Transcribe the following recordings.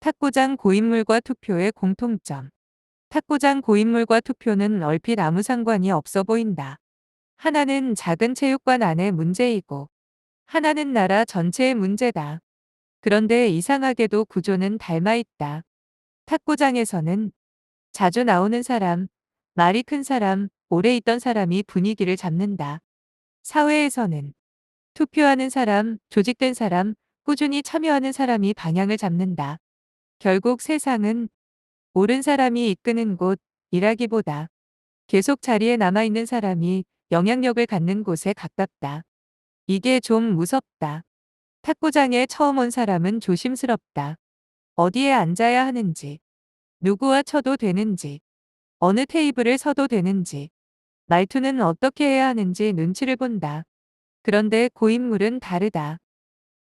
탁구장 고인물과 투표의 공통점. 탁구장 고인물과 투표는 얼핏 아무 상관이 없어 보인다. 하나는 작은 체육관 안의 문제이고, 하나는 나라 전체의 문제다. 그런데 이상하게도 구조는 닮아 있다. 탁구장에서는 자주 나오는 사람, 말이 큰 사람, 오래 있던 사람이 분위기를 잡는다. 사회에서는 투표하는 사람, 조직된 사람, 꾸준히 참여하는 사람이 방향을 잡는다. 결국 세상은 옳은 사람이 이끄는 곳이라기보다 계속 자리에 남아있는 사람이 영향력을 갖는 곳에 가깝다. 이게 좀 무섭다. 탁구장에 처음 온 사람은 조심스럽다. 어디에 앉아야 하는지, 누구와 쳐도 되는지, 어느 테이블을 서도 되는지, 말투는 어떻게 해야 하는지 눈치를 본다. 그런데 고인물은 다르다.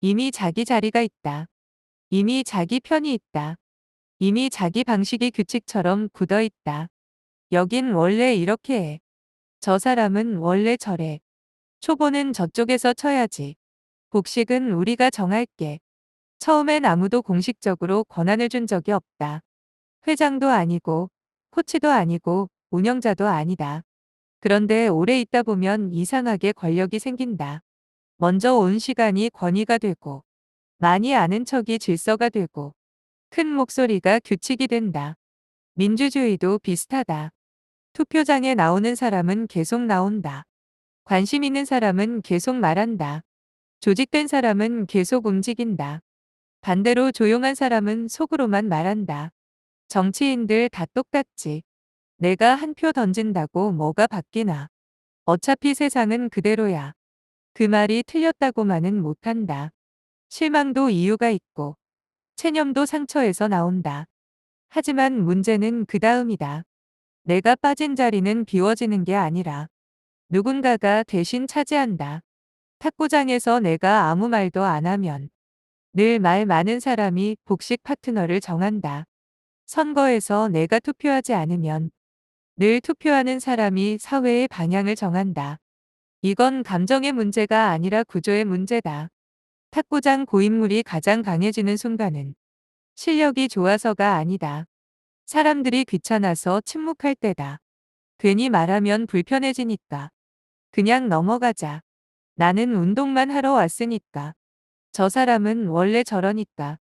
이미 자기 자리가 있다. 이미 자기 편이 있다. 이미 자기 방식이 규칙처럼 굳어 있다. 여긴 원래 이렇게 해. 저 사람은 원래 저래. 초보는 저쪽에서 쳐야지. 복식은 우리가 정할게. 처음엔 아무도 공식적으로 권한을 준 적이 없다. 회장도 아니고, 코치도 아니고, 운영자도 아니다. 그런데 오래 있다 보면 이상하게 권력이 생긴다. 먼저 온 시간이 권위가 되고, 많이 아는 척이 질서가 되고, 큰 목소리가 규칙이 된다. 민주주의도 비슷하다. 투표장에 나오는 사람은 계속 나온다. 관심 있는 사람은 계속 말한다. 조직된 사람은 계속 움직인다. 반대로 조용한 사람은 속으로만 말한다. 정치인들 다 똑같지. 내가 한 표 던진다고 뭐가 바뀌나. 어차피 세상은 그대로야. 그 말이 틀렸다고만은 못한다. 실망도 이유가 있고, 체념도 상처에서 나온다. 하지만 문제는 그 다음이다. 내가 빠진 자리는 비워지는 게 아니라 누군가가 대신 차지한다. 탁구장에서 내가 아무 말도 안 하면 늘 말 많은 사람이 복식 파트너를 정한다. 선거에서 내가 투표하지 않으면 늘 투표하는 사람이 사회의 방향을 정한다. 이건 감정의 문제가 아니라 구조의 문제다. 탁구장 고인물이 가장 강해지는 순간은 실력이 좋아서가 아니다. 사람들이 귀찮아서 침묵할 때다. 괜히 말하면 불편해지니까. 그냥 넘어가자. 나는 운동만 하러 왔으니까. 저 사람은 원래 저러니까.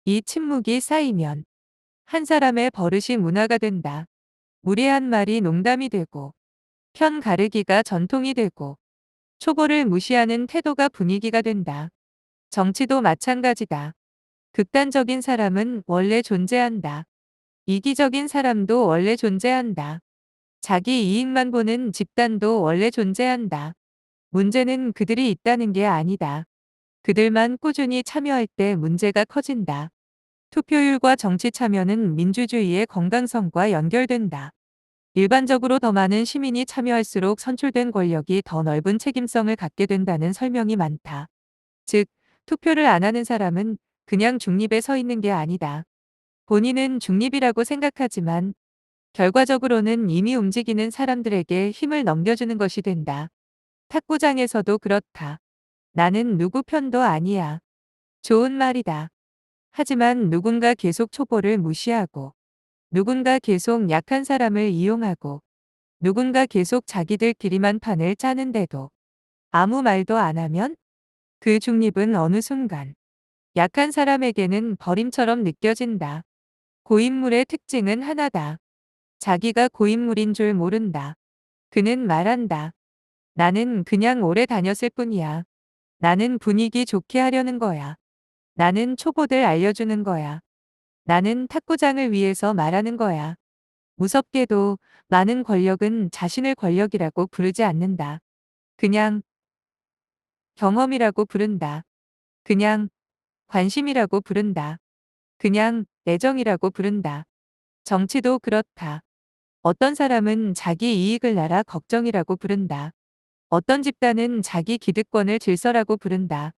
이 침묵이 쌓이면 한 사람의 버릇이 문화가 된다. 무례한 말이 농담이 되고, 편 가르기가 전통이 되고, 초보를 무시하는 태도가 분위기가 된다. 정치도 마찬가지다. 극단적인 사람은 원래 존재한다. 이기적인 사람도 원래 존재한다. 자기 이익만 보는 집단도 원래 존재한다. 문제는 그들이 있다는 게 아니다. 그들만 꾸준히 참여할 때 문제가 커진다. 투표율과 정치 참여는 민주주의의 건강성과 연결된다. 일반적으로 더 많은 시민이 참여할수록 선출된 권력이 더 넓은 책임성을 갖게 된다는 설명이 많다. 즉, 투표를 안 하는 사람은 그냥 중립에 서 있는 게 아니다. 본인은 중립이라고 생각하지만 결과적으로는 이미 움직이는 사람들에게 힘을 넘겨주는 것이 된다. 탁구장에서도 그렇다. 나는 누구 편도 아니야. 좋은 말이다. 하지만 누군가 계속 초보를 무시하고, 누군가 계속 약한 사람을 이용하고, 누군가 계속 자기들끼리만 판을 짜는데도 아무 말도 안 하면 그 중립은 어느 순간 약한 사람에게는 버림처럼 느껴진다. 고인물의 특징은 하나다. 자기가 고인물인 줄 모른다. 그는 말한다. 나는 그냥 오래 다녔을 뿐이야. 나는 분위기 좋게 하려는 거야. 나는 초보들 알려주는 거야. 나는 탁구장을 위해서 말하는 거야. 무섭게도 많은 권력은 자신을 권력이라고 부르지 않는다. 그냥 경험이라고 부른다. 그냥 관심이라고 부른다. 그냥 애정이라고 부른다. 정치도 그렇다. 어떤 사람은 자기 이익을 나라 걱정이라고 부른다. 어떤 집단은 자기 기득권을 질서라고 부른다.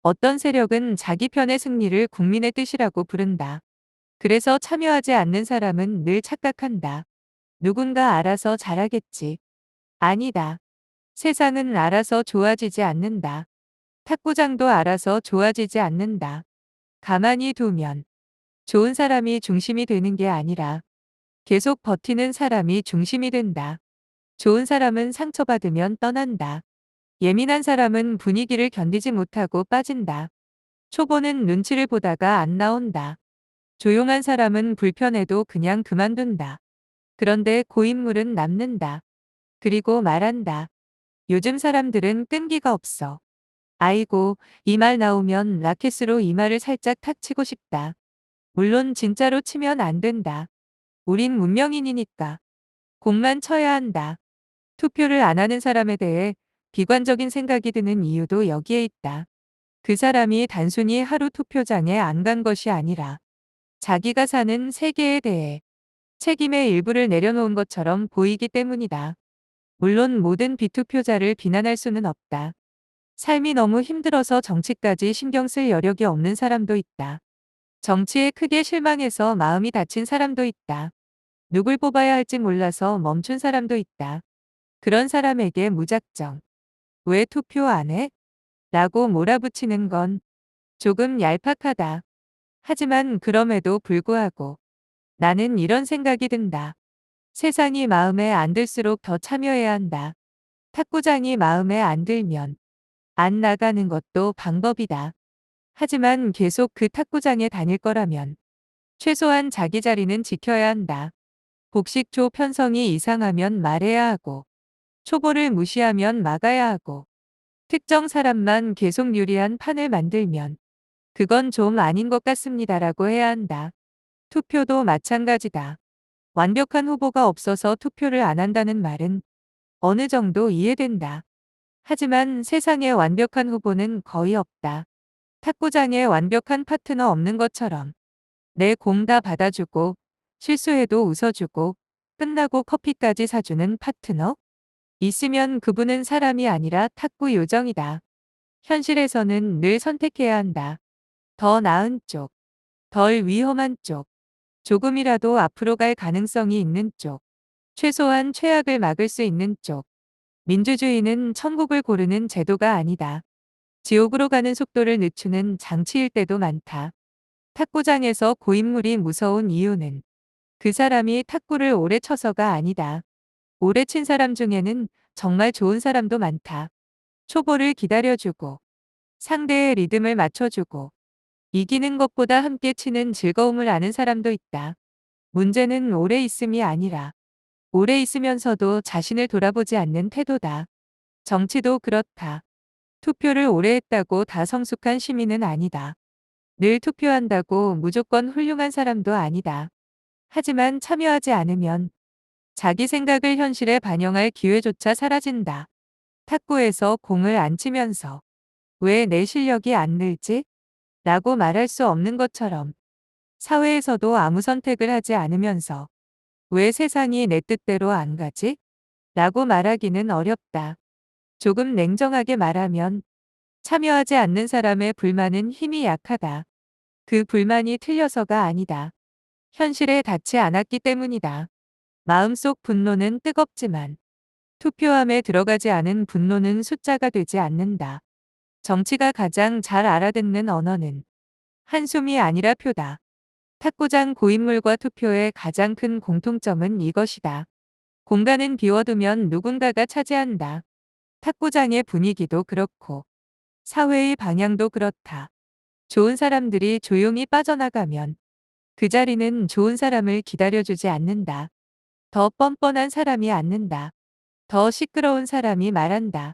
어떤 세력은 자기 편의 승리를 국민의 뜻이라고 부른다. 그래서 참여하지 않는 사람은 늘 착각한다. 누군가 알아서 잘하겠지. 아니다. 세상은 알아서 좋아지지 않는다. 탁구장도 알아서 좋아지지 않는다. 가만히 두면 좋은 사람이 중심이 되는 게 아니라 계속 버티는 사람이 중심이 된다. 좋은 사람은 상처받으면 떠난다. 예민한 사람은 분위기를 견디지 못하고 빠진다. 초보는 눈치를 보다가 안 나온다. 조용한 사람은 불편해도 그냥 그만둔다. 그런데 고인물은 남는다. 그리고 말한다. 요즘 사람들은 끈기가 없어. 아이고, 이 말 나오면 라켓으로 이 말을 살짝 탁 치고 싶다. 물론 진짜로 치면 안 된다. 우린 문명인이니까. 공만 쳐야 한다. 투표를 안 하는 사람에 대해 비관적인 생각이 드는 이유도 여기에 있다. 그 사람이 단순히 하루 투표장에 안 간 것이 아니라 자기가 사는 세계에 대해 책임의 일부를 내려놓은 것처럼 보이기 때문이다. 물론 모든 비투표자를 비난할 수는 없다. 삶이 너무 힘들어서 정치까지 신경 쓸 여력이 없는 사람도 있다. 정치에 크게 실망해서 마음이 다친 사람도 있다. 누굴 뽑아야 할지 몰라서 멈춘 사람도 있다. 그런 사람에게 무작정 "왜 투표 안 해?" 라고 몰아붙이는 건 조금 얄팍하다. 하지만 그럼에도 불구하고 나는 이런 생각이 든다. 세상이 마음에 안 들수록 더 참여해야 한다. 탁구장이 마음에 안 들면 안 나가는 것도 방법이다. 하지만 계속 그 탁구장에 다닐 거라면 최소한 자기 자리는 지켜야 한다. 복식조 편성이 이상하면 말해야 하고, 초보를 무시하면 막아야 하고, 특정 사람만 계속 유리한 판을 만들면 그건 좀 아닌 것 같습니다라고 해야 한다. 투표도 마찬가지다. 완벽한 후보가 없어서 투표를 안 한다는 말은 어느 정도 이해된다. 하지만 세상에 완벽한 후보는 거의 없다. 탁구장에 완벽한 파트너 없는 것처럼 내 공 다 받아주고 실수해도 웃어주고 끝나고 커피까지 사주는 파트너? 있으면 그분은 사람이 아니라 탁구 요정이다. 현실에서는 늘 선택해야 한다. 더 나은 쪽, 덜 위험한 쪽, 조금이라도 앞으로 갈 가능성이 있는 쪽, 최소한 최악을 막을 수 있는 쪽. 민주주의는 천국을 고르는 제도가 아니다. 지옥으로 가는 속도를 늦추는 장치일 때도 많다. 탁구장에서 고인물이 무서운 이유는 그 사람이 탁구를 오래 쳐서가 아니다. 오래 친 사람 중에는 정말 좋은 사람도 많다. 초보를 기다려주고 상대의 리듬을 맞춰주고 이기는 것보다 함께 치는 즐거움을 아는 사람도 있다. 문제는 오래 있음이 아니라 오래 있으면서도 자신을 돌아보지 않는 태도다. 정치도 그렇다. 투표를 오래 했다고 다 성숙한 시민은 아니다. 늘 투표한다고 무조건 훌륭한 사람도 아니다. 하지만 참여하지 않으면 자기 생각을 현실에 반영할 기회조차 사라진다. 탁구에서 공을 안 치면서 "왜 내 실력이 안 늘지?" 라고 말할 수 없는 것처럼 사회에서도 아무 선택을 하지 않으면서 "왜 세상이 내 뜻대로 안 가지?" 라고 말하기는 어렵다. 조금 냉정하게 말하면 참여하지 않는 사람의 불만은 힘이 약하다. 그 불만이 틀려서가 아니다. 현실에 닿지 않았기 때문이다. 마음속 분노는 뜨겁지만 투표함에 들어가지 않은 분노는 숫자가 되지 않는다. 정치가 가장 잘 알아듣는 언어는 한숨이 아니라 표다. 탁구장 고인물과 투표의 가장 큰 공통점은 이것이다. 공간은 비워두면 누군가가 차지한다. 탁구장의 분위기도 그렇고 사회의 방향도 그렇다. 좋은 사람들이 조용히 빠져나가면 그 자리는 좋은 사람을 기다려주지 않는다. 더 뻔뻔한 사람이 앉는다. 더 시끄러운 사람이 말한다.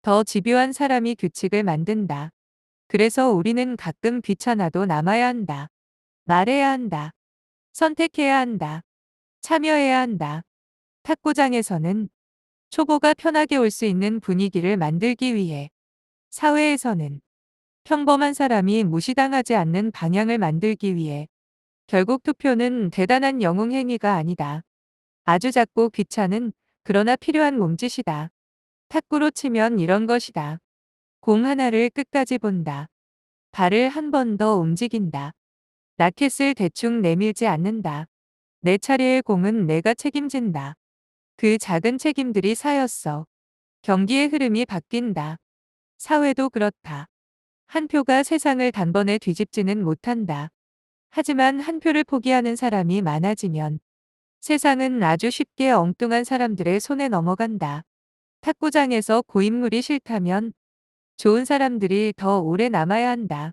더 집요한 사람이 규칙을 만든다. 그래서 우리는 가끔 귀찮아도 남아야 한다. 말해야 한다. 선택해야 한다. 참여해야 한다. 탁구장에서는 초보가 편하게 올 수 있는 분위기를 만들기 위해, 사회에서는 평범한 사람이 무시당하지 않는 방향을 만들기 위해 결국 투표는 대단한 영웅 행위가 아니다. 아주 작고 귀찮은 그러나 필요한 몸짓이다. 탁구로 치면 이런 것이다. 공 하나를 끝까지 본다. 발을 한 번 더 움직인다. 라켓을 대충 내밀지 않는다. 내 차례의 공은 내가 책임진다. 그 작은 책임들이 쌓였어. 경기의 흐름이 바뀐다. 사회도 그렇다. 한 표가 세상을 단번에 뒤집지는 못한다. 하지만 한 표를 포기하는 사람이 많아지면 세상은 아주 쉽게 엉뚱한 사람들의 손에 넘어간다. 탁구장에서 고인물이 싫다면 좋은 사람들이 더 오래 남아야 한다.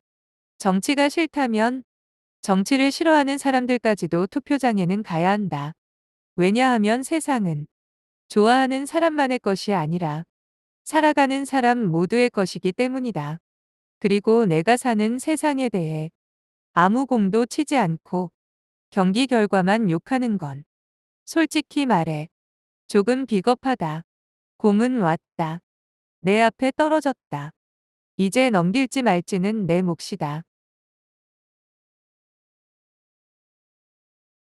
정치가 싫다면 정치를 싫어하는 사람들까지도 투표장에는 가야 한다. 왜냐하면 세상은 좋아하는 사람만의 것이 아니라 살아가는 사람 모두의 것이기 때문이다. 그리고 내가 사는 세상에 대해 아무 공도 치지 않고 경기 결과만 욕하는 건 솔직히 말해 조금 비겁하다. 공은 왔다. 내 앞에 떨어졌다. 이제 넘길지 말지는 내 몫이다.